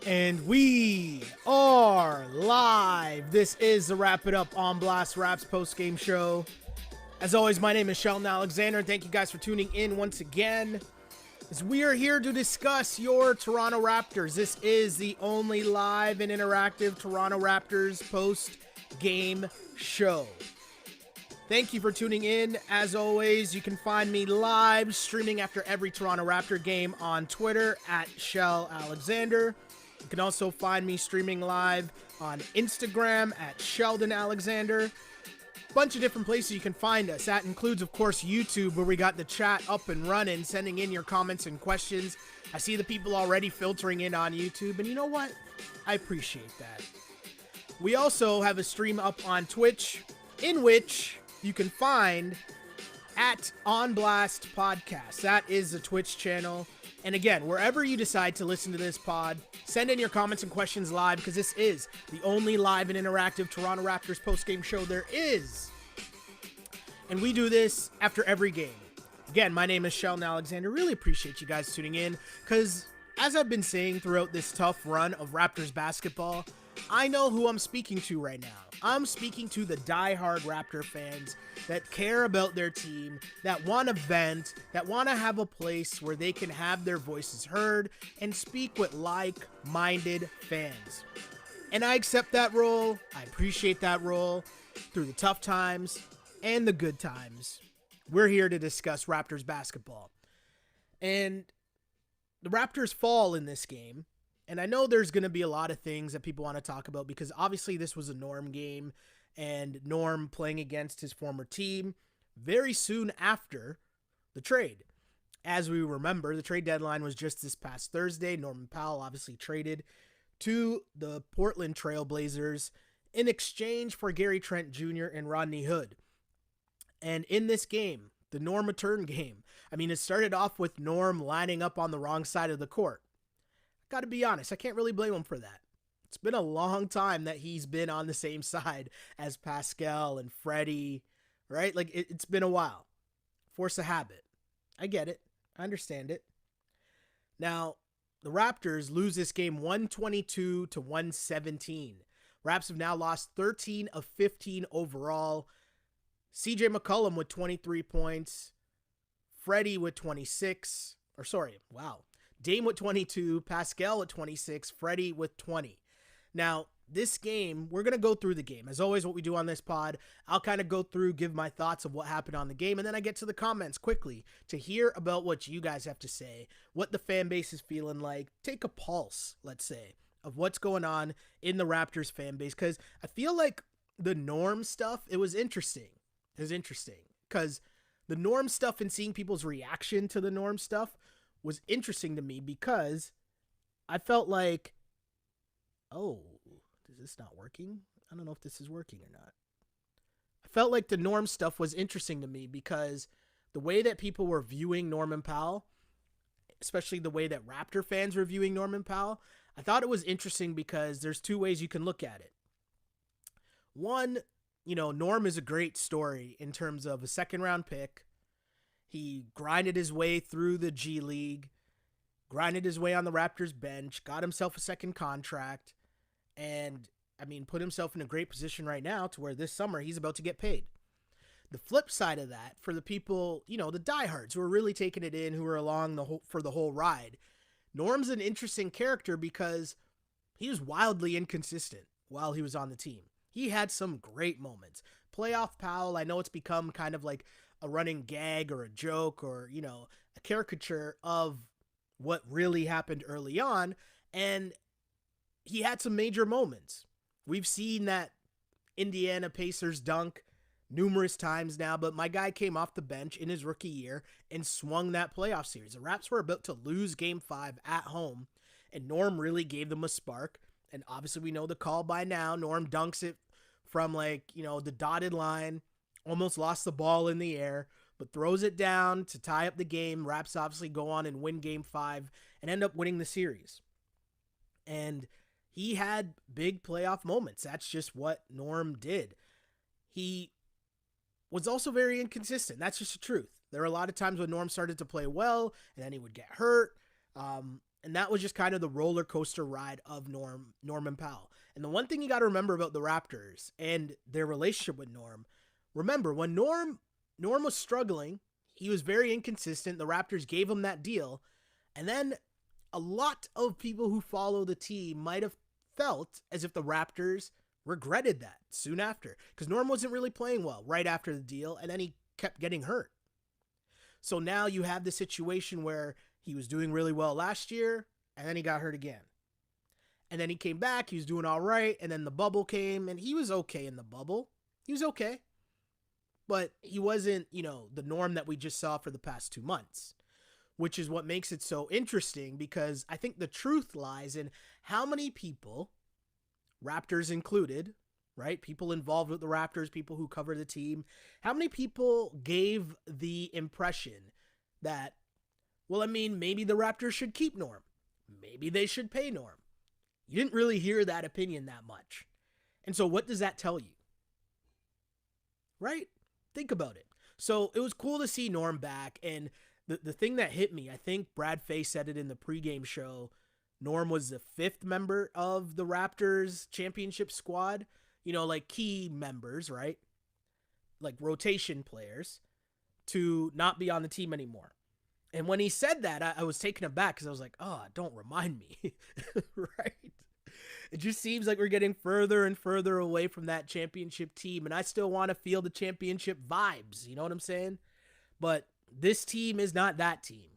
And we are live. This is the Wrap It Up on Blast Raps post-game show. As always, my name is Sheldon Alexander. Thank you guys for tuning in once again. As we are here to discuss your Toronto Raptors. This is the only live and interactive Toronto Raptors post-game show. Thank you for tuning in. As always, you can find me live streaming after every Toronto Raptor game on Twitter at Shell Alexander. You can also find me streaming live on Instagram at Sheldon Alexander. Bunch of different places you can find us. That includes, of course, YouTube, where we got the chat up and running, sending in your comments and questions. I see the people already filtering in on YouTube, and you know what? I appreciate that. We also have a stream up on Twitch, in which you can find at On Blast Podcast. That is the Twitch channel. And again, wherever you decide to listen to this pod, send in your comments and questions live, because this is the only live and interactive Toronto Raptors post-game show there is. And we do this after every game. Again, my name is Sheldon Alexander. Really appreciate you guys tuning in, because as I've been saying throughout this tough run of Raptors basketball, I know who I'm speaking to right now. I'm speaking to the diehard Raptor fans that care about their team, that want to vent, that want to have a place where they can have their voices heard and speak with like-minded fans. And I accept that role. I appreciate that role through the tough times and the good times. We're here to discuss Raptors basketball. And the Raptors fall in this game. And I know there's going to be a lot of things that people want to talk about, because obviously this was a Norm game, and Norm playing against his former team very soon after the trade. As we remember, the trade deadline was just this past Thursday. Norman Powell obviously traded to the Portland Trail Blazers in exchange for Gary Trent Jr. and Rodney Hood. And in this game, the Norm return game, I mean, it started off with Norm lining up on the wrong side of the court. Got to be honest, I can't really blame him for that. It's been a long time that he's been on the same side as Pascal and Freddie, right? Like, it's been a while. Force of habit. I get it. I understand it. Now, the Raptors lose this game 122 to 117. Raps have now lost 13 of 15 overall. CJ McCollum with 23 points. Freddie with 26. Dame with 22, Pascal with 26, Freddie with 20. Now, this game, we're going to go through the game. As always, what we do on this pod, I'll kind of go through, give my thoughts of what happened on the game, and then I get to the comments quickly to hear about what you guys have to say, what the fan base is feeling like, take a pulse, let's say, of what's going on in the Raptors fan base, because I feel like the Norm stuff, it was interesting. It was interesting, because the Norm stuff and seeing people's reaction to the Norm stuff was interesting to me, because I felt like, oh, is this not working? I don't know if this is working or not. I felt like the Norm stuff was interesting to me, because the way that people were viewing Norman Powell, especially the way that Raptor fans were viewing Norman Powell, I thought it was interesting because there's two ways you can look at it. One, Norm is a great story in terms of a second-round pick. He grinded his way through the G League, grinded his way on the Raptors bench, got himself a second contract, and, put himself in a great position right now to where this summer he's about to get paid. The flip side of that, for the people, the diehards who are really taking it in, who are along for the whole ride, Norm's an interesting character because he was wildly inconsistent while he was on the team. He had some great moments. Playoff Powell, I know it's become kind of like a running gag or a joke or, a caricature of what really happened early on. And he had some major moments. We've seen that Indiana Pacers dunk numerous times now, but my guy came off the bench in his rookie year and swung that playoff series. The Raps were about to lose game 5 at home, and Norm really gave them a spark. And obviously we know the call by now. Norm dunks it from the dotted line. Almost lost the ball in the air, but throws it down to tie up the game. Raps obviously go on and win game 5 and end up winning the series. And he had big playoff moments. That's just what Norm did. He was also very inconsistent. That's just the truth. There were a lot of times when Norm started to play well, and then he would get hurt. And that was just kind of the roller coaster ride of Norman Powell. And the one thing you got to remember about the Raptors and their relationship with Norm, remember when Norm was struggling, he was very inconsistent. The Raptors gave him that deal. And then a lot of people who follow the team might have felt as if the Raptors regretted that soon after, because Norm wasn't really playing well right after the deal, and then he kept getting hurt. So now you have the situation where he was doing really well last year, and then he got hurt again. And then he came back, he was doing all right, and then the bubble came, and he was okay in the bubble. He was okay. But he wasn't, the Norm that we just saw for the past 2 months, which is what makes it so interesting, because I think the truth lies in how many people, Raptors included, right? People involved with the Raptors, people who cover the team, how many people gave the impression that, well, I mean, maybe the Raptors should keep Norm. Maybe they should pay Norm. You didn't really hear that opinion that much. And so what does that tell you? Right? Think about it. So it was cool to see Norm back. And the thing that hit me, I think Brad Fay said it in the pregame show, Norm was the 5th member of the Raptors championship squad. Like key members, right? Like rotation players to not be on the team anymore. And when he said that, I was taken aback because I was like, oh, don't remind me, right? It just seems like we're getting further and further away from that championship team, and I still want to feel the championship vibes, you know what I'm saying? But this team is not that team.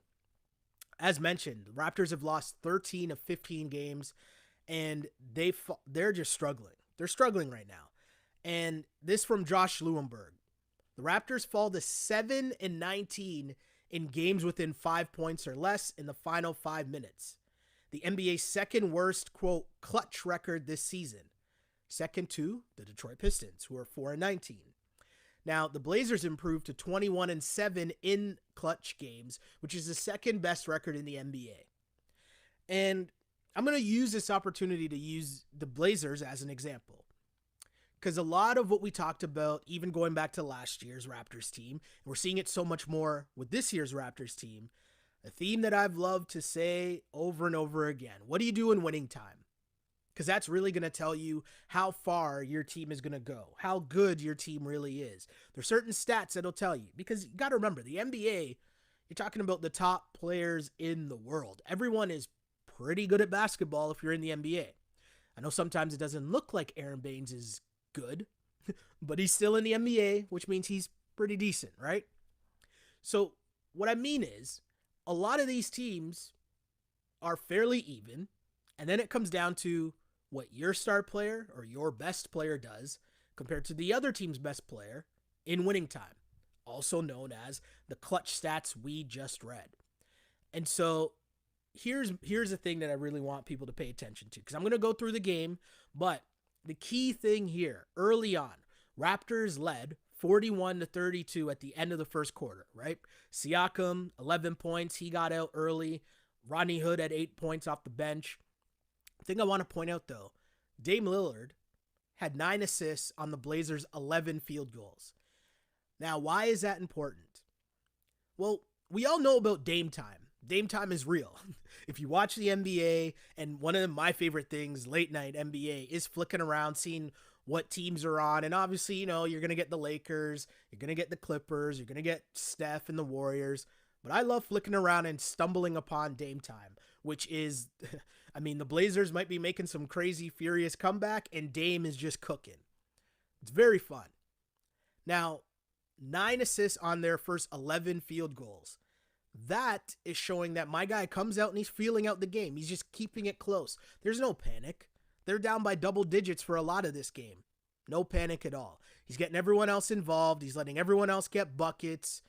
As mentioned, the Raptors have lost 13 of 15 games, and they're just struggling. They're struggling right now. And this from Josh Lewenberg. The Raptors fall to 7-19 in games within 5 points or less in the final 5 minutes. The NBA's second worst, quote, clutch record this season. Second to the Detroit Pistons, who are 4-19. Now, the Blazers improved to 21-7 in clutch games, which is the second best record in the NBA. And I'm going to use this opportunity to use the Blazers as an example. Because a lot of what we talked about, even going back to last year's Raptors team, and we're seeing it so much more with this year's Raptors team, a theme that I've loved to say over and over again. What do you do in winning time? Because that's really going to tell you how far your team is going to go, how good your team really is. There's certain stats that'll tell you, because you got to remember, the NBA, you're talking about the top players in the world. Everyone is pretty good at basketball if you're in the NBA. I know sometimes it doesn't look like Aaron Baines is good, but he's still in the NBA, which means he's pretty decent, right? So what I mean is, a lot of these teams are fairly even, and then it comes down to what your star player or your best player does compared to the other team's best player in winning time, also known as the clutch stats we just read. And so here's the thing that I really want people to pay attention to, because I'm going to go through the game, but the key thing here, early on, Raptors led 41-32 at the end of the first quarter, right? Siakam, 11 points. He got out early. Rodney Hood had 8 points off the bench. The thing I want to point out, though, Dame Lillard had 9 assists on the Blazers' 11 field goals. Now, why is that important? Well, we all know about Dame time. Dame time is real. If you watch the NBA, and one of my favorite things, late night NBA, is flicking around, seeing what teams are on. And obviously, you're going to get the Lakers, you're going to get the Clippers, you're going to get Steph and the Warriors. But I love flicking around and stumbling upon Dame time, which is, I mean, the Blazers might be making some crazy, furious comeback, and Dame is just cooking. It's very fun. Now, 9 assists on their first 11 field goals. That is showing that my guy comes out and he's feeling out the game. He's just keeping it close. There's no panic. They're down by double digits for a lot of this game. No panic at all. He's getting everyone else involved. He's letting everyone else get buckets.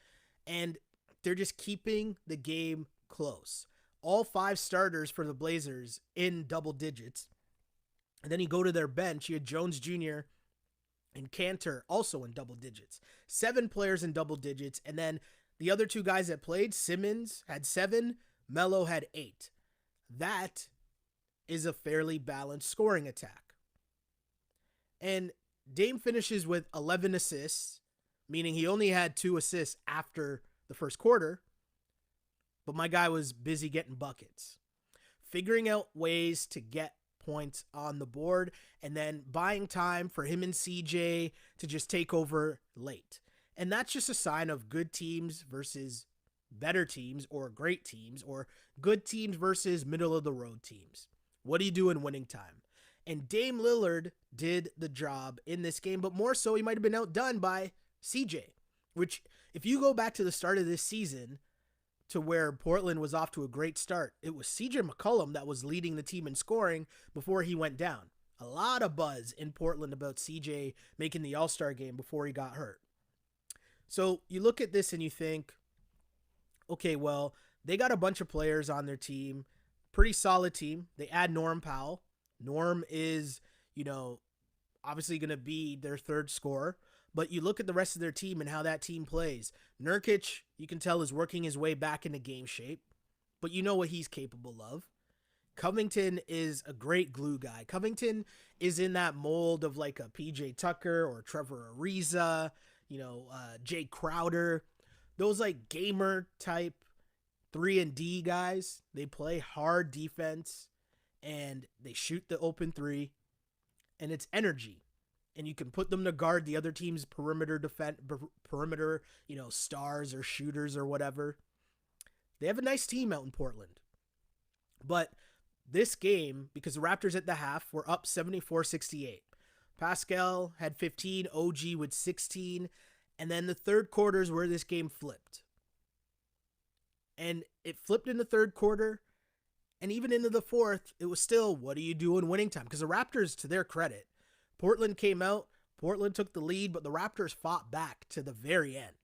And they're just keeping the game close. All 5 starters for the Blazers in double digits. And then you go to their bench. You had Jones Jr. and Cantor also in double digits. 7 players in double digits. And then the other 2 guys that played, Simmons had 7, Melo had 8. That is a fairly balanced scoring attack. And Dame finishes with 11 assists, meaning he only had 2 assists after the first quarter, but my guy was busy getting buckets. figuring out ways to get points on the board and then buying time for him and CJ to just take over late. And that's just a sign of good teams versus better teams, or great teams, or good teams versus middle of the road teams. What do you do in winning time? And Dame Lillard did the job in this game, but more so he might have been outdone by CJ, which if you go back to the start of this season to where Portland was off to a great start, it was CJ McCollum that was leading the team in scoring before he went down. A lot of buzz in Portland about CJ making the All-Star game before he got hurt. So you look at this and you think, okay, well, they got a bunch of players on their team, pretty solid team. They add Norman Powell. Norm is, obviously going to be their third scorer. But you look at the rest of their team and how that team plays. Nurkic, you can tell, is working his way back into game shape. But you know what he's capable of. Covington is a great glue guy. Covington is in that mold of like a PJ Tucker or Trevor Ariza, Jay Crowder. Those like gamer type 3-and-D guys. They play hard defense and they shoot the open three, and it's energy. And you can put them to guard the other team's perimeter, stars or shooters or whatever. They have a nice team out in Portland. But this game, because the Raptors at the half were up 74-68. Pascal had 15, OG with 16, and then the third quarter is where this game flipped. And it flipped in the third quarter, and even into the fourth, it was still, what do you do in winning time? Because the Raptors, to their credit, Portland came out, Portland took the lead, but the Raptors fought back to the very end.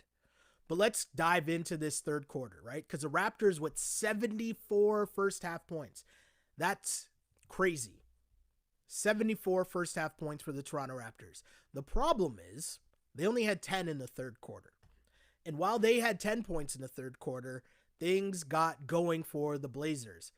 But let's dive into this third quarter, right? Because the Raptors with 74 first half points. That's crazy. 74 first half points for the Toronto Raptors. The problem is they only had 10 in the third quarter. And while they had 10 points in the third quarter, things got going for the Blazers.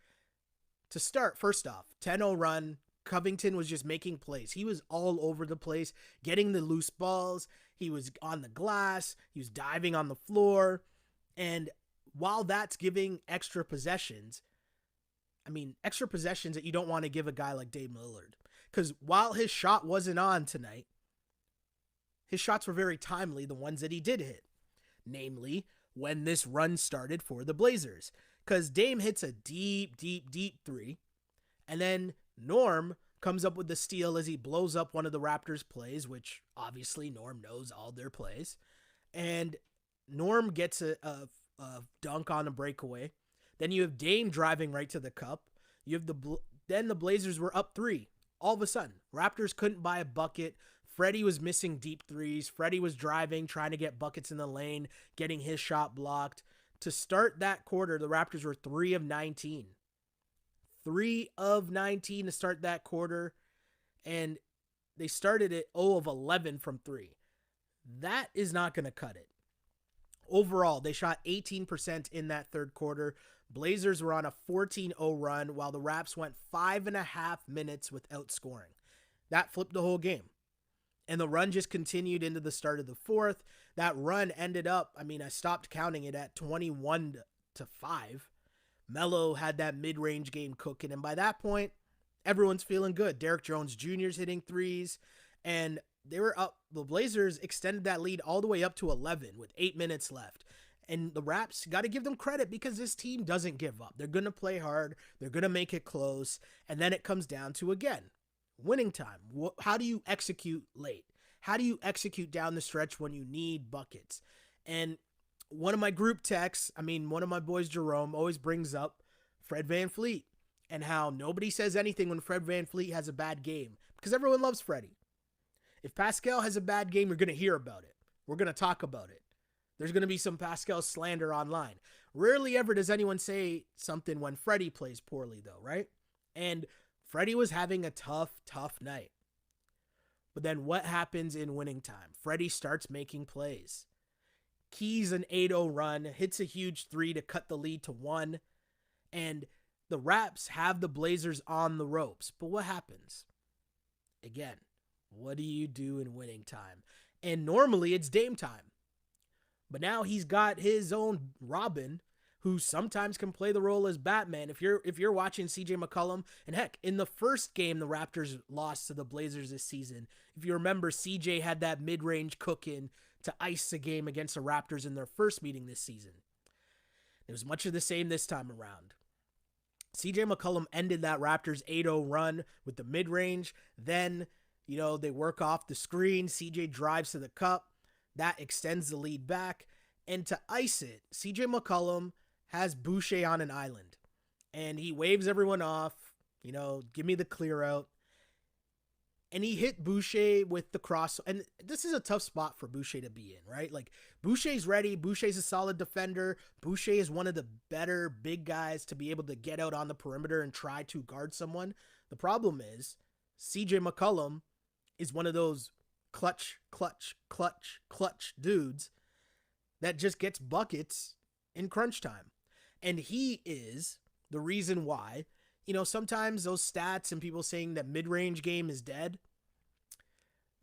To start, first off, 10-0 run. Covington was just making plays. He was all over the place, getting the loose balls. He was on the glass. He was diving on the floor. And while that's giving extra possessions that you don't want to give a guy like Dame Lillard. Because while his shot wasn't on tonight, his shots were very timely, the ones that he did hit. Namely, when this run started for the Blazers. Because Dame hits a deep, deep, deep three. And then Norm comes up with the steal as he blows up one of the Raptors' plays, which obviously Norm knows all their plays. And Norm gets a dunk on a breakaway. Then you have Dame driving right to the cup. You have then the Blazers were up 3. All of a sudden, Raptors couldn't buy a bucket. Freddie was missing deep threes. Freddie was driving, trying to get buckets in the lane, getting his shot blocked. To start that quarter, the Raptors were 3 of 19. 3 of 19 to start that quarter. And they started it 0 of 11 from 3. That is not going to cut it. Overall, they shot 18% in that third quarter. Blazers were on a 14-0 run while the Raps went 5.5 minutes without scoring. That flipped the whole game. And the run just continued into the start of the fourth. That run ended up, I stopped counting it at 21-5. Melo had that mid-range game cooking. And by that point, everyone's feeling good. Derrick Jones Jr.'s hitting threes. And they were up. The Blazers extended that lead all the way up to 11 with 8 minutes left. And the Raps, got to give them credit because this team doesn't give up. They're going to play hard. They're going to make it close. And then it comes down to, again, winning time. How do you execute late? How do you execute down the stretch when you need buckets? And one of my group texts, one of my boys, Jerome, always brings up Fred VanVleet and how nobody says anything when Fred VanVleet has a bad game because everyone loves Freddie. If Pascal has a bad game, you're going to hear about it. We're going to talk about it. There's going to be some Pascal slander online. Rarely ever does anyone say something when Freddie plays poorly, though, right? And Freddie was having a tough night. But then what happens in winning time? Freddie starts making plays. Keys an 8-0 run, hits a huge 3 to cut the lead to 1. And the Raps have the Blazers on the ropes. But what happens? Again, what do you do in winning time? And normally it's Dame time. But now he's got his own Robin, who sometimes can play the role as Batman. If you're watching CJ McCollum, and heck, in the first game the Raptors lost to the Blazers this season, if you remember, CJ had that mid-range cook-in to ice the game against the Raptors in their first meeting this season. It was much of the same this time around. CJ McCollum ended that Raptors 8-0 run with the mid-range. Then, they work off the screen. CJ drives to the cup. That extends the lead back. And to ice it, CJ McCollum has Boucher on an island. And he waves everyone off, give me the clear out. And he hit Boucher with the cross. And this is a tough spot for Boucher to be in, right? Like, Boucher's ready. Boucher's a solid defender. Boucher is one of the better big guys to be able to get out on the perimeter and try to guard someone. The problem is, CJ McCollum is one of those clutch dudes that just gets buckets in crunch time. And he is the reason why, sometimes those stats and people saying that mid-range game is dead.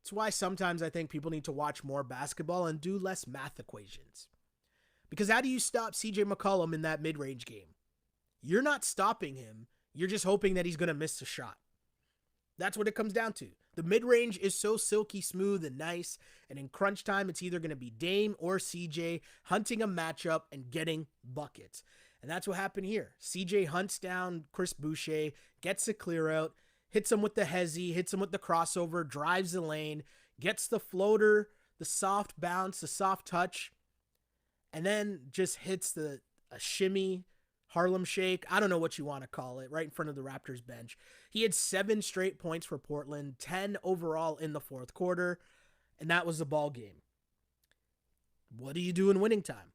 It's why sometimes I think people need to watch more basketball and do less math equations. Because how do you stop CJ McCollum in that mid-range game? You're not stopping him. You're just hoping that he's going to miss a shot. That's what it comes down to. The mid-range is so silky smooth and nice, and in crunch time, it's either going to be Dame or CJ hunting a matchup and getting buckets. And that's what happened here. CJ hunts down Chris Boucher, gets the clear out, hits him with the hezzy, hits him with the crossover, drives the lane, gets the floater, the soft bounce, the soft touch, and then just hits a shimmy, Harlem Shake, I don't know what you want to call it, right in front of the Raptors bench. He had 7 straight points for Portland, 10 overall in the fourth quarter, and that was the ball game. What do you do in winning time?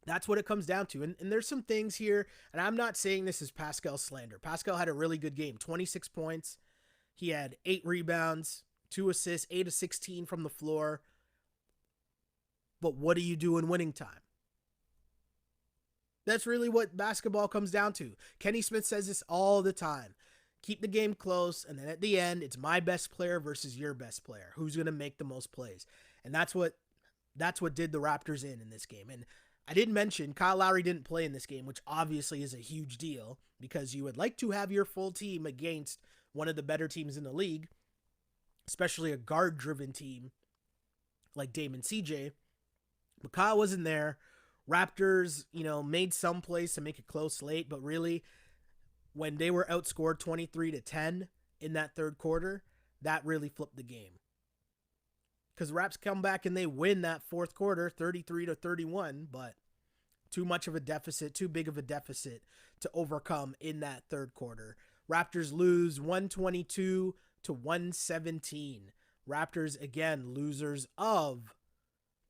That's what it comes down to. And there's some things here, and I'm not saying this is Pascal slander. Pascal had a really good game, 26 points. He had 8 rebounds, 2 assists, 8 of 16 from the floor. But what do you do in winning time? That's really what basketball comes down to. Kenny Smith says this all the time. Keep the game close, and then at the end, it's my best player versus your best player. Who's going to make the most plays? And that's what did the Raptors in this game. And I didn't mention Kyle Lowry didn't play in this game, which obviously is a huge deal because you would like to have your full team against one of the better teams in the league, especially a guard-driven team like Dame and CJ. But Kyle wasn't there. Raptors, made some plays to make it close late, but really, when they were outscored 23-10 in that third quarter, that really flipped the game. Because Raps come back and they win that fourth quarter 33-31, but too much of a deficit, too big of a deficit to overcome in that third quarter. Raptors lose 122-117. Raptors, again, losers of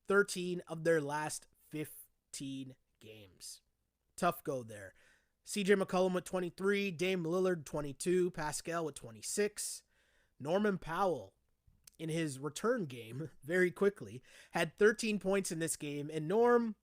13 of their last 15 games. Tough go there. CJ McCollum with 23, Dame Lillard 22, Pascal with 26. Norman Powell in his return game very quickly had 13 points in this game. And Norm,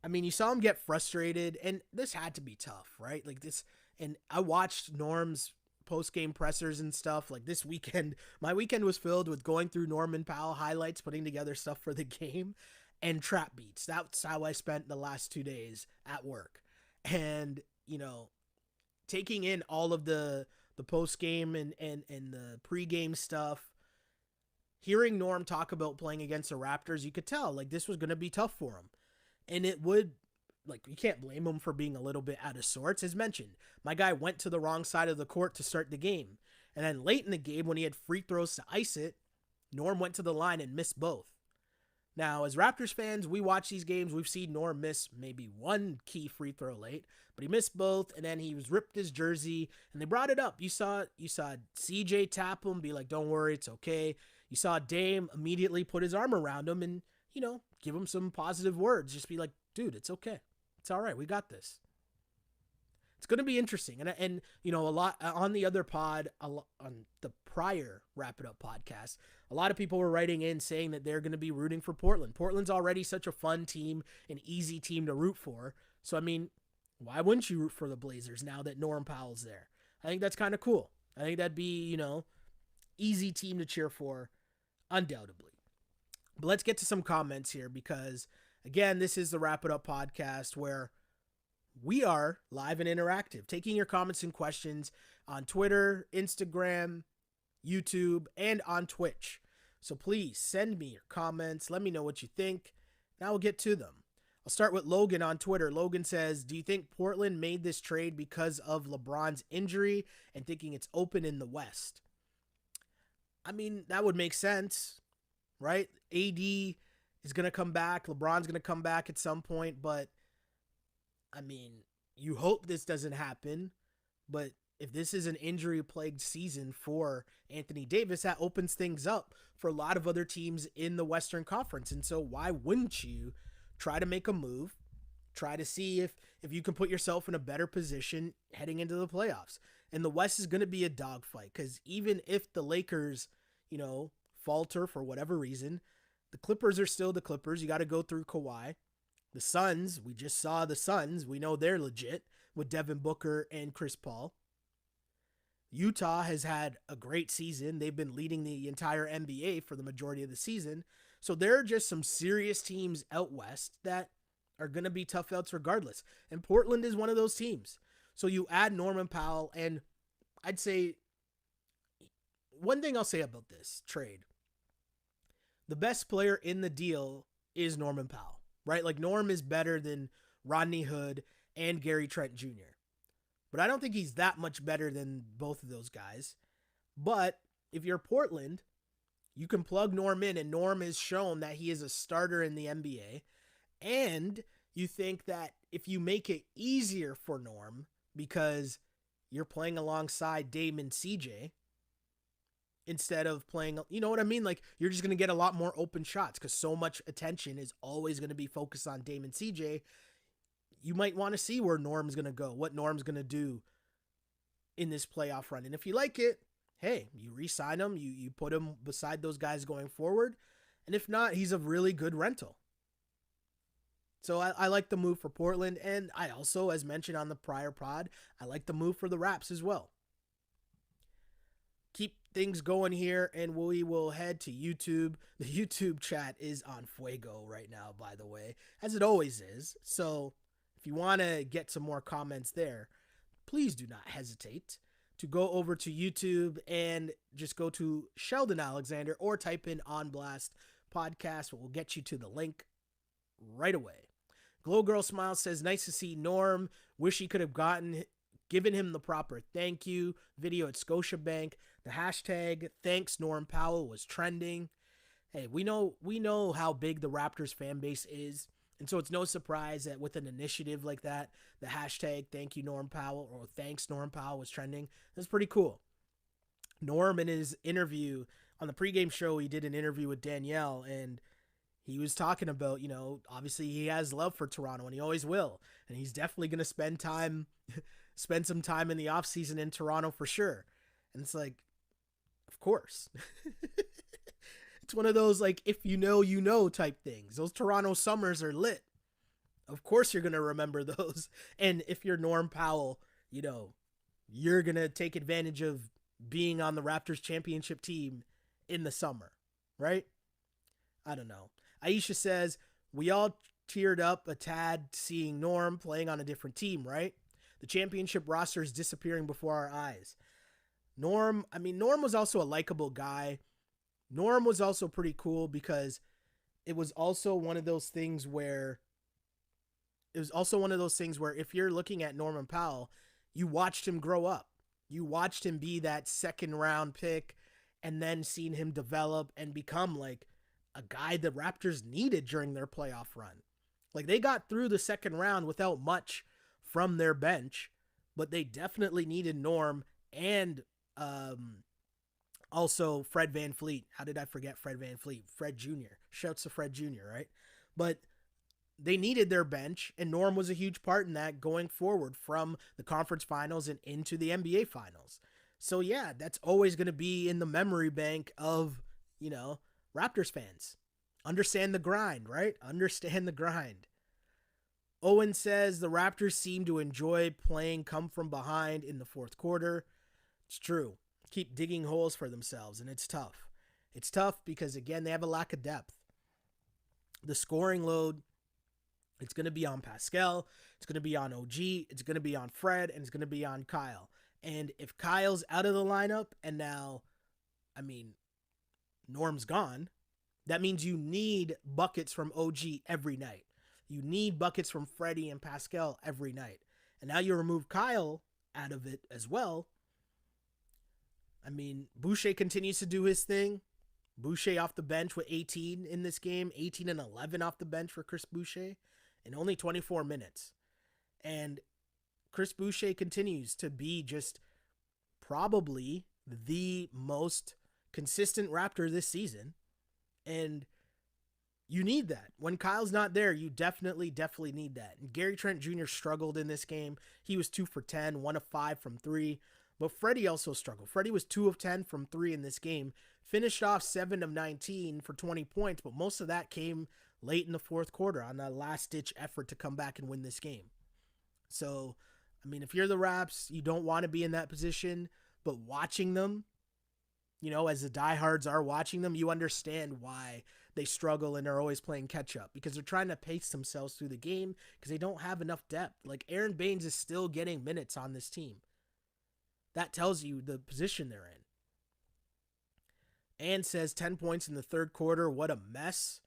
you saw him get frustrated, and this had to be tough, right? Like this, and I watched Norm's post-game pressers and stuff. Like this weekend, my weekend was filled with going through Norman Powell highlights, putting together stuff for the game, and trap beats. That's how I spent the last 2 days at work. And, taking in all of the post-game and the pre-game stuff, hearing Norm talk about playing against the Raptors, you could tell, like, this was going to be tough for him. And it would, you can't blame him for being a little bit out of sorts. As mentioned, my guy went to the wrong side of the court to start the game. And then late in the game, when he had free throws to ice it, Norm went to the line and missed both. Now, as Raptors fans, we watch these games. We've seen Norm miss maybe one key free throw late, but he missed both, and then he was ripped his jersey, and they brought it up. You saw CJ tap him, be like, "Don't worry, it's okay." You saw Dame immediately put his arm around him and, give him some positive words. Just be like, "Dude, it's okay. It's all right. We got this." It's going to be interesting. And a lot on the other pod, on the prior Wrap It Up podcast, a lot of people were writing in saying that they're going to be rooting for Portland. Portland's already such a fun team, an easy team to root for. So, why wouldn't you root for the Blazers now that Norm Powell's there? I think that's kind of cool. I think that'd be, easy team to cheer for, undoubtedly. But let's get to some comments here because, again, this is the Wrap It Up podcast where we are live and interactive, taking your comments and questions on Twitter, Instagram, YouTube, and on Twitch. So please send me your comments. Let me know what you think, and I will get to them. I'll start with Logan on Twitter. Logan says, do you think Portland made this trade because of LeBron's injury and thinking it's open in the West? I mean, that would make sense, right? AD is going to come back. LeBron's going to come back at some point, but I mean, you hope this doesn't happen, but if this is an injury-plagued season for Anthony Davis, that opens things up for a lot of other teams in the Western Conference. And so why wouldn't you try to make a move, try to see if you can put yourself in a better position heading into the playoffs? And the West is going to be a dogfight because even if the Lakers, falter for whatever reason, the Clippers are still the Clippers. You got to go through Kawhi. The Suns, we just saw the Suns. We know they're legit with Devin Booker and Chris Paul. Utah has had a great season. They've been leading the entire NBA for the majority of the season. So there are just some serious teams out west that are going to be tough outs regardless. And Portland is one of those teams. So you add Norman Powell, and I'd say one thing I'll say about this trade, the best player in the deal is Norman Powell, right? Like Norm is better than Rodney Hood and Gary Trent Jr. But I don't think he's that much better than both of those guys. But if you're Portland, you can plug Norm in, and Norm has shown that he is a starter in the NBA. And you think that if you make it easier for Norm because you're playing alongside Dame and CJ instead of playing, you know what I mean? Like you're just going to get a lot more open shots because so much attention is always going to be focused on Dame and CJ. You might want to see where Norm's going to go, what Norm's going to do in this playoff run. And if you like it, hey, you re-sign him, you put him beside those guys going forward. And if not, he's a really good rental. So I like the move for Portland. And I also, as mentioned on the prior pod, I like the move for the Raps as well. Keep things going here, and we will head to YouTube. The YouTube chat is on fuego right now, by the way, as it always is. So if you want to get some more comments there, please do not hesitate to go over to YouTube and just go to Sheldon Alexander or type in On Blast Podcast. We'll get you to the link right away. Glow Girl Smile says, nice to see Norm. Wish he could have given him the proper thank you video at Scotiabank. The hashtag thanks Norm Powell was trending. Hey, we know how big the Raptors fan base is. And so it's no surprise that with an initiative like that, the hashtag thank you Norm Powell or thanks Norm Powell was trending. That's pretty cool. Norm, in his interview on the pregame show, he did an interview with Danielle, and he was talking about, obviously he has love for Toronto and he always will. And he's definitely going to spend some time in the offseason in Toronto for sure. And it's like, of course. It's one of those, like, if you know type things. Those Toronto summers are lit. Of course you're going to remember those. And if you're Norm Powell, you're going to take advantage of being on the Raptors championship team in the summer, right? I don't know. Aisha says, we all teared up a tad seeing Norm playing on a different team, right? The championship roster is disappearing before our eyes. Norm was also a likable guy. Norm was also pretty cool because it was also one of those things where if you're looking at Norman Powell, you watched him grow up. You watched him be that second round pick and then seen him develop and become like a guy the Raptors needed during their playoff run. Like they got through the second round without much from their bench, but they definitely needed Norm and also Fred VanVleet. How did I forget Fred VanVleet? Fred Jr. Shouts to Fred Jr., right? But they needed their bench, and Norm was a huge part in that going forward from the conference finals and into the NBA finals. So yeah, that's always going to be in the memory bank of, Raptors fans. Understand the grind, right? Understand the grind. Owen says the Raptors seem to enjoy playing come from behind in the fourth quarter. It's true. Keep digging holes for themselves, and it's tough. It's tough because, again, they have a lack of depth. The scoring load It's going to be on Pascal. It's going to be on OG. It's going to be on Fred. And it's going to be on Kyle. And if Kyle's out of the lineup and now, Norm's gone, that means you need buckets from OG every night. You need buckets from Freddie and Pascal every night. And now you remove Kyle out of it as well. Boucher continues to do his thing. Boucher off the bench with 18 in this game, 18 and 11 off the bench for Chris Boucher in only 24 minutes. And Chris Boucher continues to be just probably the most consistent Raptor this season. And you need that. When Kyle's not there, you definitely need that. And Gary Trent Jr. struggled in this game. He was 2 for 10, 1 of 5 from 3. But Freddie also struggled. Freddie was 2 of 10 from 3 in this game. Finished off 7 of 19 for 20 points, but most of that came late in the fourth quarter on a last-ditch effort to come back and win this game. So, if you're the Raps, you don't want to be in that position, but watching them, as the diehards are watching them, you understand why they struggle and are always playing catch-up, because they're trying to pace themselves through the game because they don't have enough depth. Like, Aaron Baines is still getting minutes on this team. That tells you the position they're in. Ann says 10 points in the third quarter. What a mess.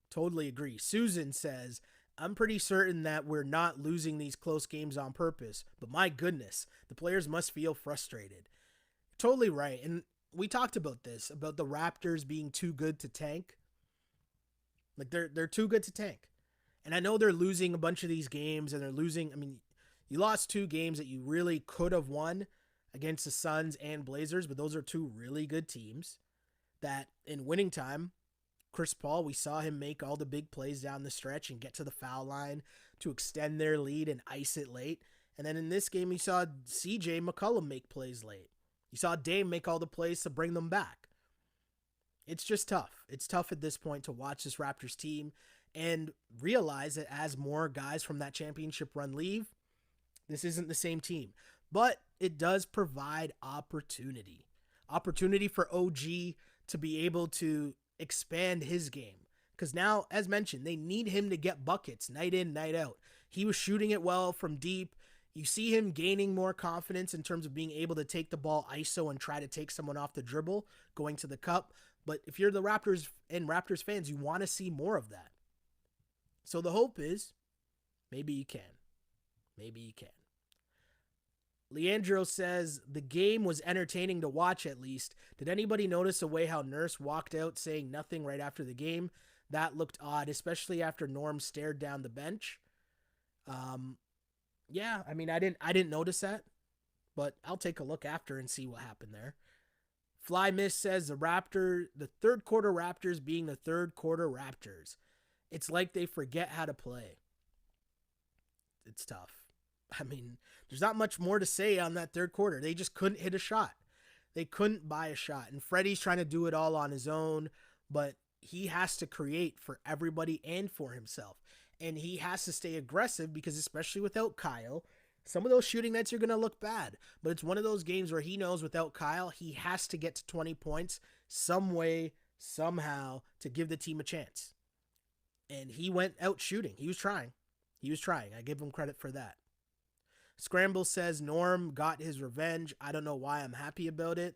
Totally agree. Susan says, I'm pretty certain that we're not losing these close games on purpose, but my goodness, the players must feel frustrated. Totally right. And we talked about this, about the Raptors being too good to tank. Like, they're too good to tank. And I know they're losing a bunch of these games, and they're losing, you lost 2 games that you really could have won against the Suns and Blazers, but those are 2 really good teams that in winning time, Chris Paul, we saw him make all the big plays down the stretch and get to the foul line to extend their lead and ice it late. And then in this game, you saw CJ McCollum make plays late. You saw Dame make all the plays to bring them back. It's just tough. It's tough at this point to watch this Raptors team and realize that as more guys from that championship run leave, this isn't the same team. But it does provide opportunity. Opportunity for OG to be able to expand his game. Because now, as mentioned, they need him to get buckets night in, night out. He was shooting it well from deep. You see him gaining more confidence in terms of being able to take the ball ISO and try to take someone off the dribble, going to the cup. But if you're the Raptors and Raptors fans, you want to see more of that. So the hope is, maybe you can. Maybe you can. Leandro says, the game was entertaining to watch at least. Did anybody notice the way how Nurse walked out saying nothing right after the game? That looked odd, especially after Norm stared down the bench. Yeah, I didn't notice that, but I'll take a look after and see what happened there. Fly Miss says the third quarter Raptors being the third quarter Raptors. It's like they forget how to play. It's tough. There's not much more to say on that third quarter. They just couldn't hit a shot. They couldn't buy a shot. And Freddie's trying to do it all on his own, but he has to create for everybody and for himself. And he has to stay aggressive because especially without Kyle, some of those shooting nights are going to look bad. But it's one of those games where he knows without Kyle, he has to get to 20 points some way, somehow, to give the team a chance. And he went out shooting. He was trying. I give him credit for that. Scramble says Norm got his revenge. I don't know why I'm happy about it.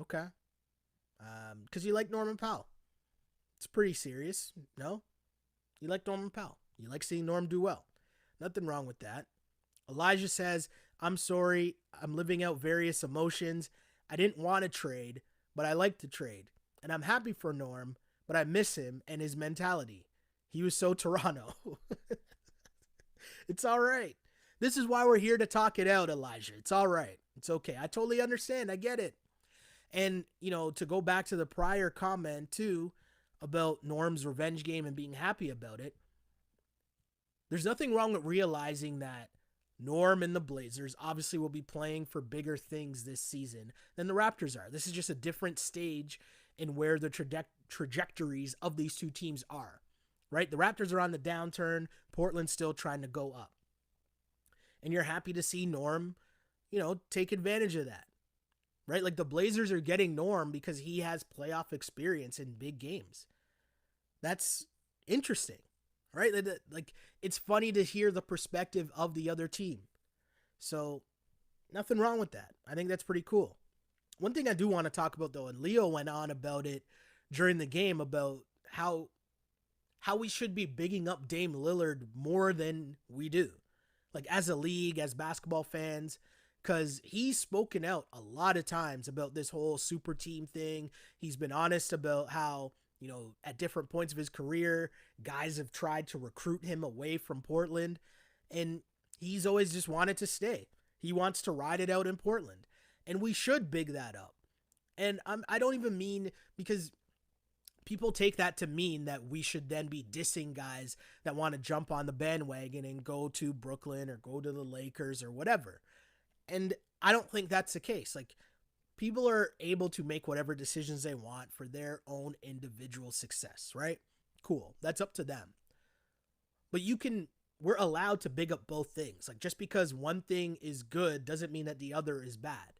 Okay. Because you like Norman Powell. It's pretty serious. No? You like Norman Powell. You like seeing Norm do well. Nothing wrong with that. Elijah says, I'm sorry. I'm living out various emotions. I didn't want to trade, but I like to trade. And I'm happy for Norm, but I miss him and his mentality. He was so Toronto. It's all right. This is why we're here to talk it out, Elijah. It's all right. It's okay. I totally understand. I get it. And, to go back to the prior comment, too, about Norm's revenge game and being happy about it, there's nothing wrong with realizing that Norm and the Blazers obviously will be playing for bigger things this season than the Raptors are. This is just a different stage in where the trajectories of these two teams are, right? The Raptors are on the downturn. Portland's still trying to go up. And you're happy to see Norm, take advantage of that, right? Like the Blazers are getting Norm because he has playoff experience in big games. That's interesting. right? Like, it's funny to hear the perspective of the other team. So nothing wrong with that. I think that's pretty cool. One thing I do want to talk about, though, and Leo went on about it during the game, about how we should be bigging up Dame Lillard more than we do, like as a league, as basketball fans, because he's spoken out a lot of times about this whole super team thing. He's been honest about how, at different points of his career, guys have tried to recruit him away from Portland, and he's always just wanted to stay. He wants to ride it out in Portland, and we should big that up. And I don't even mean, because people take that to mean that we should then be dissing guys that want to jump on the bandwagon and go to Brooklyn or go to the Lakers or whatever. And I don't think that's the case. Like, people are able to make whatever decisions they want for their own individual success, right? Cool. That's up to them. But we're allowed to big up both things. Like, just because one thing is good doesn't mean that the other is bad.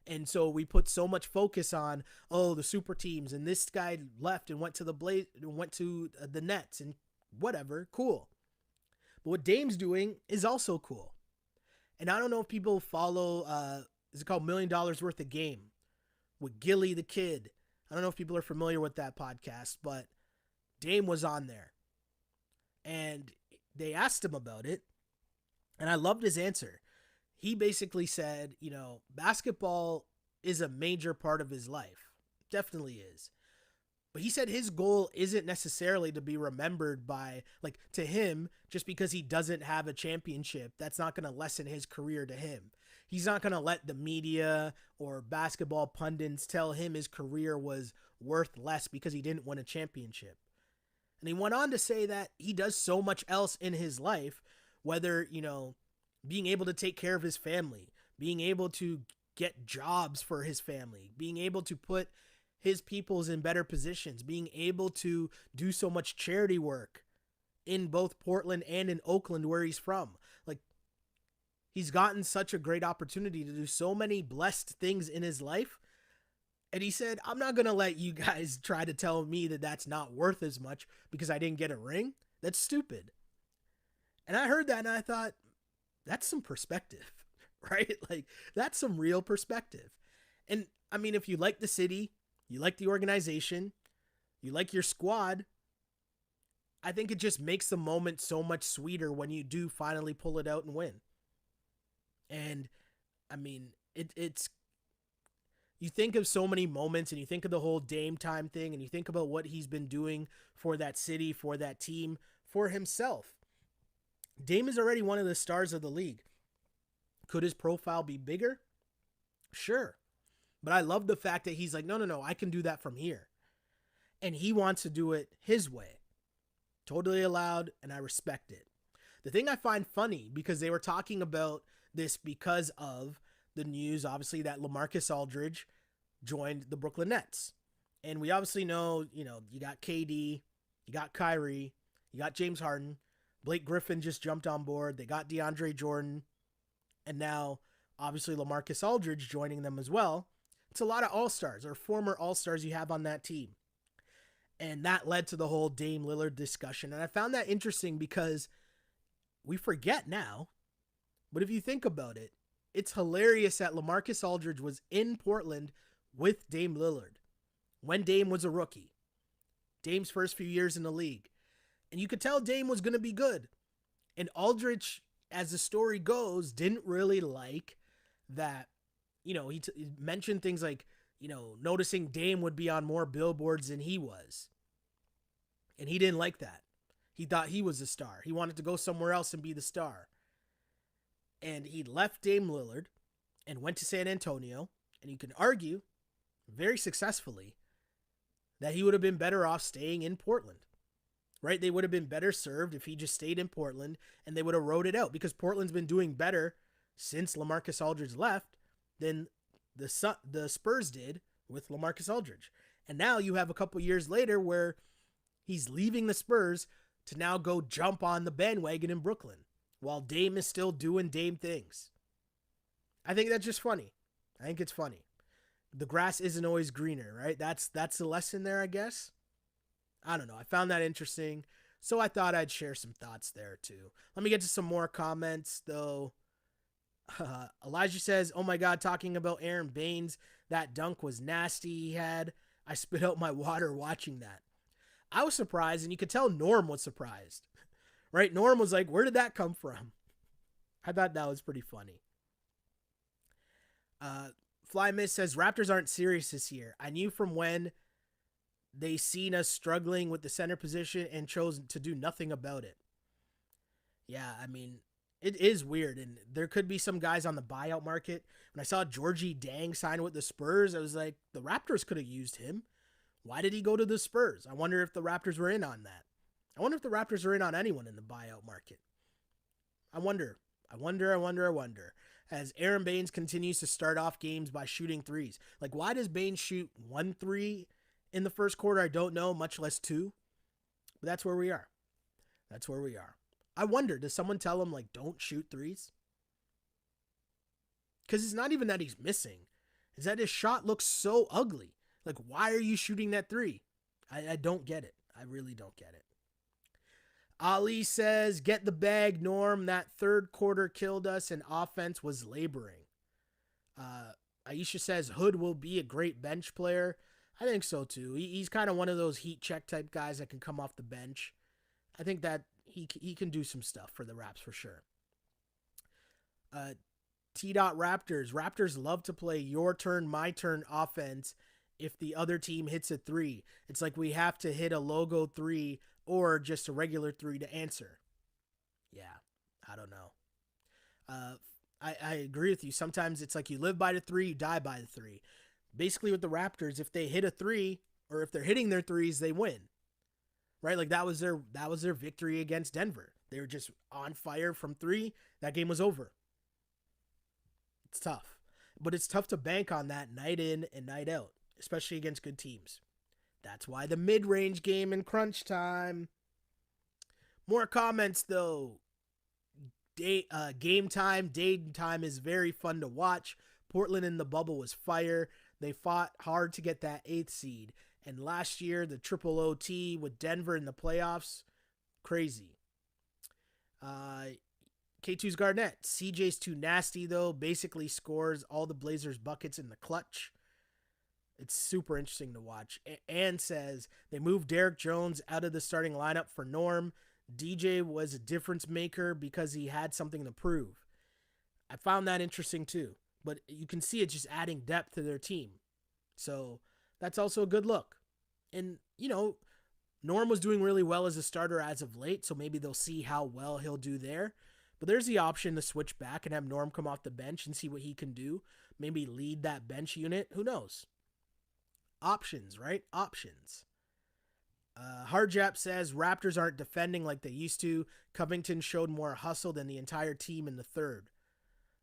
And so we put so much focus on, the super teams, and this guy left and went to the Nets and whatever. Cool. But what Dame's doing is also cool. And I don't know if people follow, is it called $1 Million Worth of Game with Gilly the Kid? I don't know if people are familiar with that podcast, but Dame was on there. And they asked him about it, and I loved his answer. He basically said, basketball is a major part of his life. Definitely is. But he said his goal isn't necessarily to be remembered by, like, to him, just because he doesn't have a championship. That's not going to lessen his career to him. He's not going to let the media or basketball pundits tell him his career was worth less because he didn't win a championship. And he went on to say that he does so much else in his life, whether, being able to take care of his family, being able to get jobs for his family, being able to put his peoples in better positions, being able to do so much charity work in both Portland and in Oakland, where he's from. Like, he's gotten such a great opportunity to do so many blessed things in his life. And he said, I'm not going to let you guys try to tell me that that's not worth as much because I didn't get a ring. That's stupid. And I heard that and I thought, that's some perspective, right? Like, that's some real perspective. And I mean, if you like the city, you like the organization, you like your squad, I think it just makes the moment so much sweeter when you do finally pull it out and win. And I mean, it's, you think of so many moments, and you think of the whole Dame time thing, and you think about what he's been doing for that city, for that team, for himself. Dame is already one of the stars of the league. Could his profile be bigger? Sure. But I love the fact that he's like, no, I can do that from here. And he wants to do it his way. Totally allowed, and I respect it. The thing I find funny, because they were talking about this because of the news, obviously, that LaMarcus Aldridge joined the Brooklyn Nets. And we obviously know, you got KD, you got Kyrie, you got James Harden, Blake Griffin just jumped on board, they got DeAndre Jordan, and now, obviously, LaMarcus Aldridge joining them as well. It's a lot of all-stars, or former all-stars you have on that team. And that led to the whole Dame Lillard discussion. And I found that interesting because we forget now, but if you think about it, it's hilarious that LaMarcus Aldridge was in Portland with Dame Lillard when Dame was a rookie. Dame's first few years in the league. And you could tell Dame was going to be good. And Aldridge, as the story goes, didn't really like that. He mentioned things like, noticing Dame would be on more billboards than he was. And he didn't like that. He thought he was the star. He wanted to go somewhere else and be the star. And he left Dame Lillard and went to San Antonio. And you can argue, very successfully, that he would have been better off staying in Portland. Right? They would have been better served if he just stayed in Portland, and they would have rode it out, because Portland's been doing better since LaMarcus Aldridge left than the Spurs did with LaMarcus Aldridge. And now you have a couple years later where he's leaving the Spurs to now go jump on the bandwagon in Brooklyn while Dame is still doing Dame things. I think that's just funny. I think it's funny. The grass isn't always greener, right? That's the lesson there, I guess. I don't know. I found that interesting. So I thought I'd share some thoughts there too. Let me get to some more comments though. Elijah says, "Oh my God, talking about Aaron Baines, that dunk was nasty he had. I spit out my water watching that." I was surprised, and you could tell Norm was surprised, right? Norm was like, "Where did that come from?" I thought that was pretty funny. Fly Miss says, "Raptors aren't serious this year. I knew from when they seen us struggling with the center position and chose to do nothing about it." Yeah, I mean, it is weird, and there could be some guys on the buyout market. When I saw Georgie Dang sign with the Spurs, I was like, the Raptors could have used him. Why did he go to the Spurs? I wonder if the Raptors were in on that. I wonder if the Raptors are in on anyone in the buyout market. I wonder. I wonder. As Aaron Baines continues to start off games by shooting threes. Like, why does Baines shoot 1 3 in the first quarter? I don't know, much less 2. But that's where we are. That's where we are. I wonder, does someone tell him, like, don't shoot threes? Because it's not even that he's missing. It's that his shot looks so ugly. Like, why are you shooting that 3? I don't get it. I really don't get it. Ali says, "Get the bag, Norm. That third quarter killed us and offense was laboring." Aisha says, "Hood will be a great bench player." I think so too. He's kind of one of those heat check type guys that can come off the bench. I think that he can do some stuff for the Raps for sure. T. Raptors. Raptors love to play your turn, my turn offense if the other team hits a 3. It's like we have to hit a logo 3 or just a regular 3 to answer. Yeah, I don't know. I agree with you. Sometimes it's like you live by the 3, you die by the 3. Basically with the Raptors, if they hit a 3 or if they're hitting their 3s, they win. Right? Like that was their victory against Denver. They were just on fire from 3. That game was over. It's tough. But it's tough to bank on that night in and night out, especially against good teams. That's why the mid-range game in crunch time. More comments though. Game time, Dame time is very fun to watch. Portland in the bubble was fire. They fought hard to get that 8th seed. And last year, the triple OT with Denver in the playoffs, crazy. K2's Garnett. CJ's too nasty, though. Basically scores all the Blazers' buckets in the clutch. It's super interesting to watch. Ann says they moved Derek Jones out of the starting lineup for Norm. DJ was a difference maker because he had something to prove. I found that interesting too. But you can see it just adding depth to their team. So that's also a good look. And, Norm was doing really well as a starter as of late, so maybe they'll see how well he'll do there. But there's the option to switch back and have Norm come off the bench and see what he can do. Maybe lead that bench unit. Who knows? Options, right? Options. Hardjap says Raptors aren't defending like they used to. Covington showed more hustle than the entire team in the third.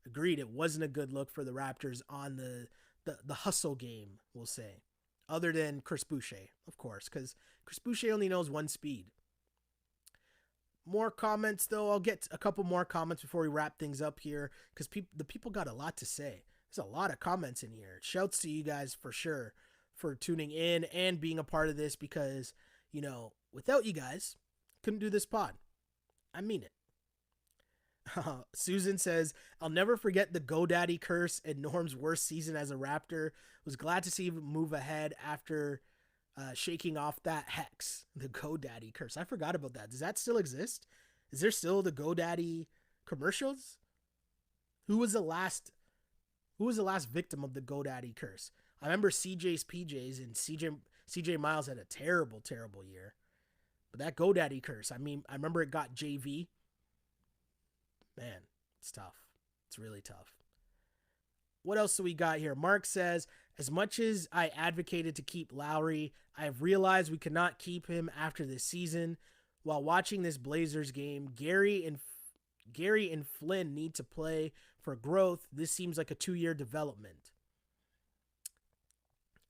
Agreed, it wasn't a good look for the Raptors on the hustle game, we'll say. Other than Chris Boucher, of course, because Chris Boucher only knows one speed. More comments, though. I'll get a couple more comments before we wrap things up here, because the people got a lot to say. There's a lot of comments in here. Shouts to you guys for sure for tuning in and being a part of this, because, without you guys, couldn't do this pod. I mean it. Susan says, "I'll never forget the GoDaddy curse and Norm's worst season as a Raptor. Was glad to see him move ahead after shaking off that hex." The GoDaddy curse. I forgot about that. Does that still exist? Is there still the GoDaddy commercials? Who was the last victim of the GoDaddy curse? I remember CJ's PJs, and CJ Miles had a terrible, terrible year. But that GoDaddy curse, I remember it got JV. Man, it's tough. It's really tough. What else do we got here? Mark says, "As much as I advocated to keep Lowry, I have realized we cannot keep him after this season. While watching this Blazers game, Gary and Flynn need to play for growth. This seems like a 2-year development."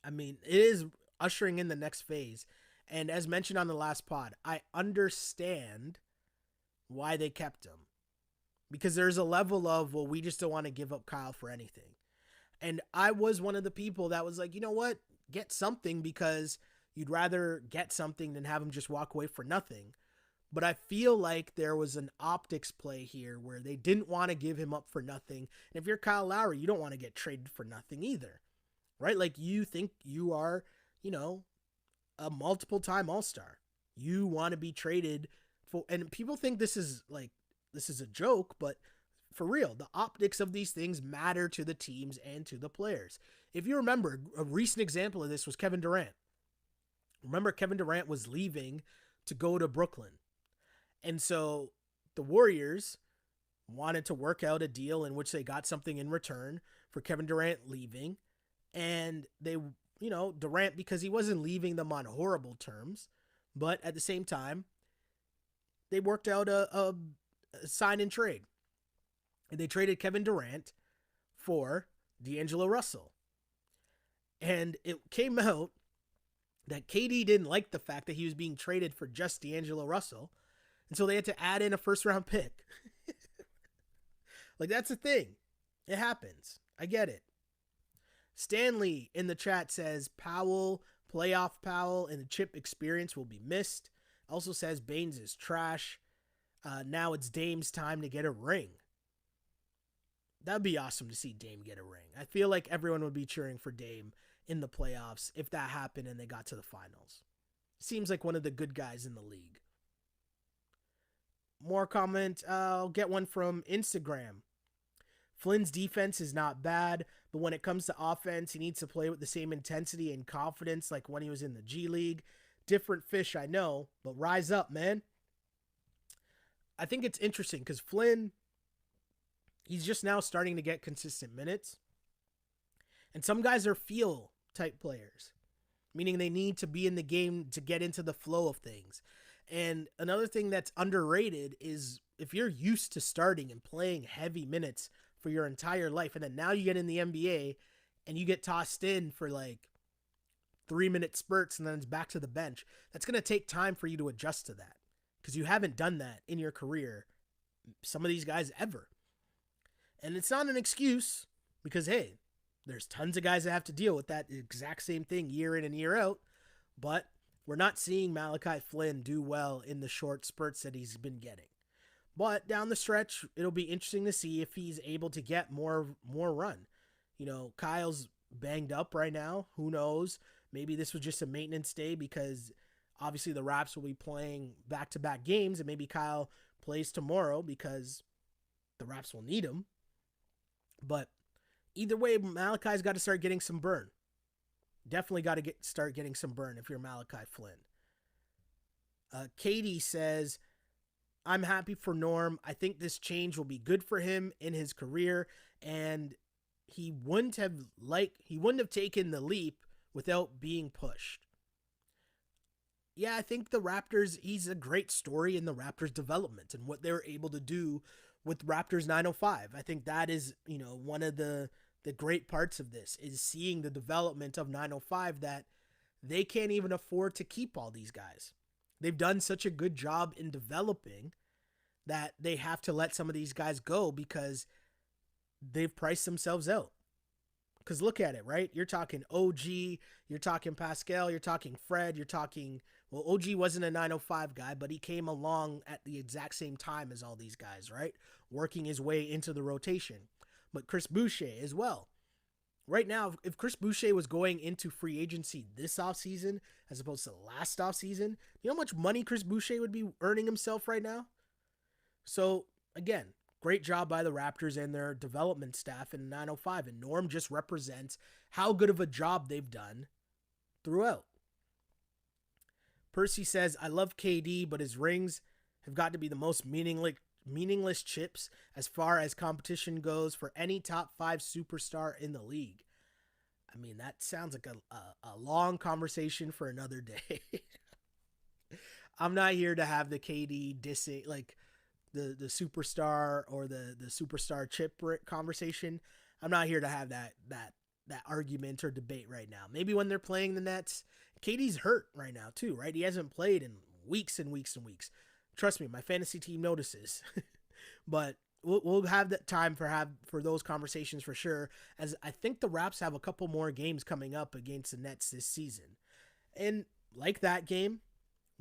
It is ushering in the next phase. And as mentioned on the last pod, I understand why they kept him. Because there's a level of, well, we just don't want to give up Kyle for anything. And I was one of the people that was like, you know what? Get something, because you'd rather get something than have him just walk away for nothing. But I feel like there was an optics play here where they didn't want to give him up for nothing. And if you're Kyle Lowry, you don't want to get traded for nothing either, right? Like you think you are, a multiple time All-Star. You want to be traded for, and people think this is a joke, but for real, the optics of these things matter to the teams and to the players. If you remember, a recent example of this was Kevin Durant. Remember, Kevin Durant was leaving to go to Brooklyn. And so the Warriors wanted to work out a deal in which they got something in return for Kevin Durant leaving. And they, Durant, because he wasn't leaving them on horrible terms, but at the same time, they worked out a sign and trade. And they traded Kevin Durant for D'Angelo Russell. And it came out that KD didn't like the fact that he was being traded for just D'Angelo Russell. And so they had to add in a first-round pick. Like, that's a thing. It happens. I get it. Stanley in the chat says, playoff Powell, and the chip experience will be missed. Also says Baines is trash. Now it's Dame's time to get a ring. That'd be awesome to see Dame get a ring. I feel like everyone would be cheering for Dame in the playoffs if that happened and they got to the finals. Seems like one of the good guys in the league. More comment. I'll get one from Instagram. Flynn's defense is not bad, but when it comes to offense, he needs to play with the same intensity and confidence like when he was in the G League. Different fish, I know, but rise up, man. I think it's interesting because Flynn, he's just now starting to get consistent minutes. And some guys are feel type players, meaning they need to be in the game to get into the flow of things. And another thing that's underrated is if you're used to starting and playing heavy minutes for your entire life, and then now you get in the NBA and you get tossed in for like 3-minute spurts and then it's back to the bench, that's going to take time for you to adjust to that because you haven't done that in your career, some of these guys ever. And it's not an excuse because, hey, there's tons of guys that have to deal with that exact same thing year in and year out, but we're not seeing Malachi Flynn do well in the short spurts that he's been getting. But down the stretch, it'll be interesting to see if he's able to get more run. Kyle's banged up right now. Who knows? Maybe this was just a maintenance day because obviously the Raps will be playing back-to-back games, and maybe Kyle plays tomorrow because the Raps will need him. But either way, Malachi's got to start getting some burn. Definitely got to start getting some burn if you're Malachi Flynn. Katie says, I'm happy for Norm. I think this change will be good for him in his career, and he wouldn't have taken the leap without being pushed. Yeah, I think the Raptors, he's a great story in the Raptors development and what they were able to do with Raptors 905. I think that is, one of the great parts of this is seeing the development of 905 that they can't even afford to keep all these guys. They've done such a good job in developing that they have to let some of these guys go because they've priced themselves out. Because look at it, right? You're talking OG, you're talking Pascal, you're talking Fred, you're talking, OG wasn't a 905 guy, but he came along at the exact same time as all these guys, right? Working his way into the rotation. But Chris Boucher as well. Right now, if Chris Boucher was going into free agency this offseason as opposed to last offseason, you know how much money Chris Boucher would be earning himself right now? So, again, great job by the Raptors and their development staff in 905. And Norm just represents how good of a job they've done throughout. Percy says, I love KD, but his rings have got to be the most meaningless chips as far as competition goes for any top 5 superstar in the league. I mean, that sounds like a long conversation for another day. I'm not here to have the KD dissing, like the superstar or the superstar chip conversation. I'm not here to have that argument or debate right now. Maybe when they're playing the Nets. KD's hurt right now too, right? He hasn't played in weeks and weeks and weeks. Trust me, my fantasy team notices. But we'll have that time for those conversations for sure, as I think the Raps have a couple more games coming up against the Nets this season. And like that game,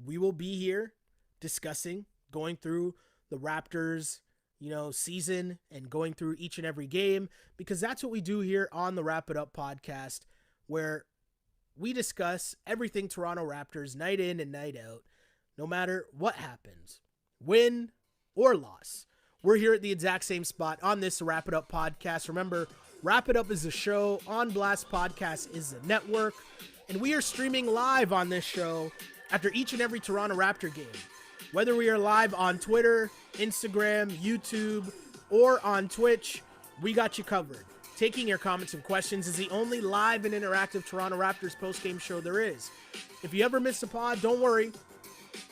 we will be here discussing, going through the Raptors, season and going through each and every game, because that's what we do here on the Wrap It Up podcast, where we discuss everything Toronto Raptors night in and night out, no matter what happens, win or loss. We're here at the exact same spot on this Wrap It Up podcast. Remember, Wrap It Up is a show. On Blast Podcast is the network. And we are streaming live on this show after each and every Toronto Raptor game. Whether we are live on Twitter, Instagram, YouTube, or on Twitch, we got you covered. Taking your comments and questions is the only live and interactive Toronto Raptors postgame show there is. If you ever miss a pod, don't worry.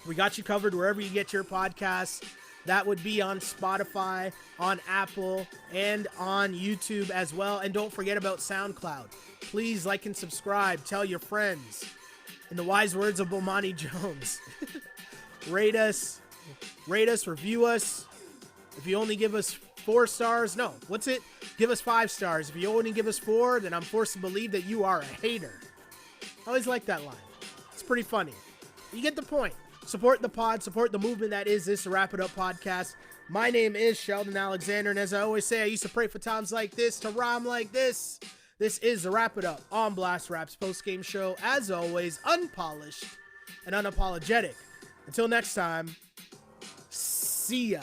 We got you covered wherever you get your podcasts. That would be on Spotify, on Apple, and on YouTube as well. And don't forget about SoundCloud. Please like and subscribe. Tell your friends. In the wise words of Bomani Jones, rate us, review us. If you only give us 4 stars, no, what's it? Give us 5 stars. If you only give us 4, then I'm forced to believe that you are a hater. I always like that line. It's pretty funny. You get the point. Support the pod, support the movement that is this Wrap It Up podcast. My name is Sheldon Alexander, and as I always say, I used to pray for times like this, to rhyme like this. This is the Wrap It Up on Blast Raps postgame show. As always, unpolished and unapologetic. Until next time, see ya.